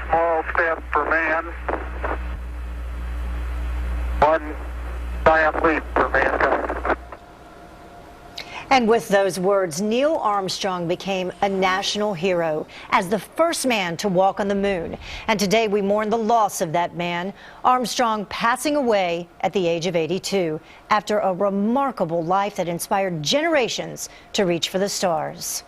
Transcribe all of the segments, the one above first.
small step for man, one giant leap for mankind. And with those words, Neil Armstrong became a national hero as the first man to walk on the moon. And today we mourn the loss of that man, Armstrong passing away at the age of 82 after a remarkable life that inspired generations to reach for the stars.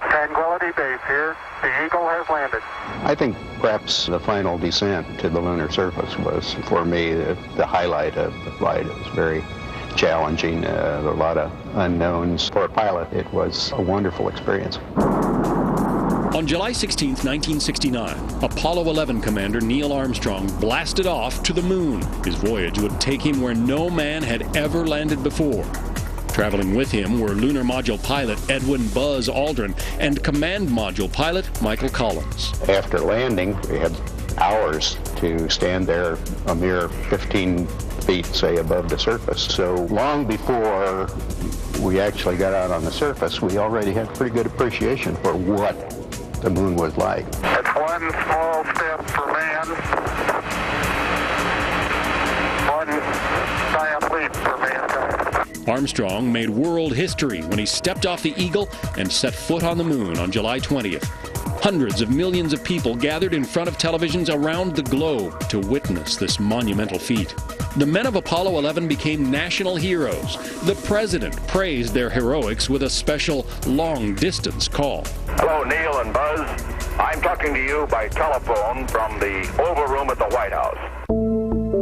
Tranquility Base here. The Eagle has landed. I think perhaps the final descent to the lunar surface was, for me, the highlight of the flight. It was very challenging, a lot of unknowns. For a pilot, it was a wonderful experience. On July 16, 1969, Apollo 11 commander Neil Armstrong blasted off to the moon. His voyage would take him where no man had ever landed before. Traveling with him were lunar module pilot Edwin Buzz Aldrin and command module pilot Michael Collins. After landing, we had hours to stand there a mere 15 feet, say, above the surface. So long before we actually got out on the surface, we already had pretty good appreciation for what the moon was like. It's one small step for man, one giant leap for mankind. Armstrong made world history when he stepped off the Eagle and set foot on the moon on July 20th. Hundreds of millions of people gathered in front of televisions around the globe to witness this monumental feat. The men of Apollo 11 became national heroes. The president praised their heroics with a special long-distance call. Hello, Neil and Buzz. I'm talking to you by telephone from the Oval Room at the White House.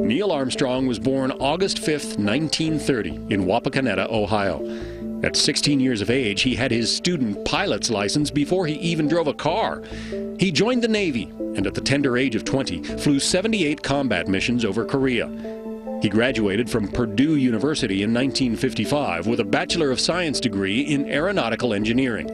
Neil Armstrong was born August 5th, 1930, in Wapakoneta, Ohio. At 16 years of age, he had his student pilot's license before he even drove a car. He joined the Navy, and at the tender age of 20, flew 78 combat missions over Korea. He graduated from Purdue University in 1955 with a Bachelor of Science degree in aeronautical engineering.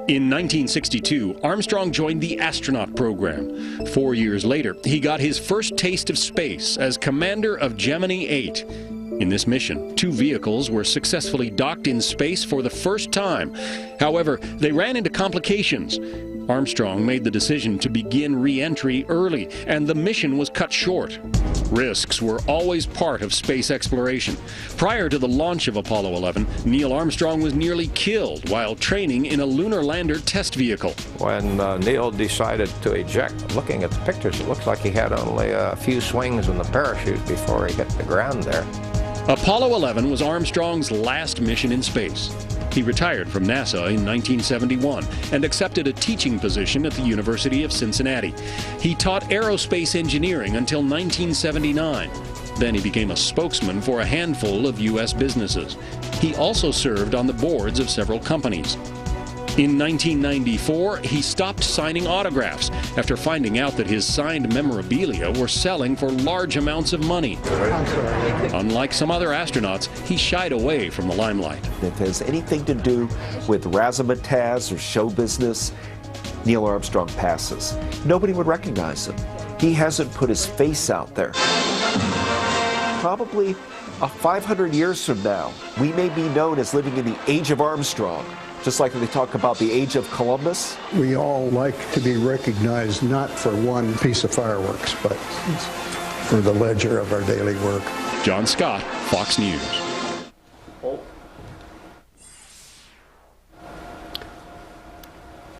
In 1962, Armstrong joined the astronaut program. 4 years later, he got his first taste of space as commander of Gemini 8. In this mission, 2 vehicles were successfully docked in space for the first time. However, they ran into complications. Armstrong made the decision to begin re-entry early, and the mission was cut short. Risks were always part of space exploration. Prior to the launch of Apollo 11, Neil Armstrong was nearly killed while training in a lunar lander test vehicle. When Neil decided to eject, looking at the pictures, it looks like he had only a few swings in the parachute before he hit the ground there. Apollo 11 was Armstrong's last mission in space. He retired from NASA in 1971 and accepted a teaching position at the University of Cincinnati. He taught aerospace engineering until 1979. Then he became a spokesman for a handful of U.S. businesses. He also served on the boards of several companies. In 1994, he stopped signing autographs after finding out that his signed memorabilia were selling for large amounts of money. Unlike some other astronauts, he shied away from the limelight. If it has anything to do with razzmatazz or show business, Neil Armstrong passes. Nobody would recognize him. He hasn't put his face out there. Probably 500 years from now, we may be known as living in the age of Armstrong. Just like they talk about the age of Columbus. We all like to be recognized not for one piece of fireworks, but for the ledger of our daily work. John Scott, Fox News.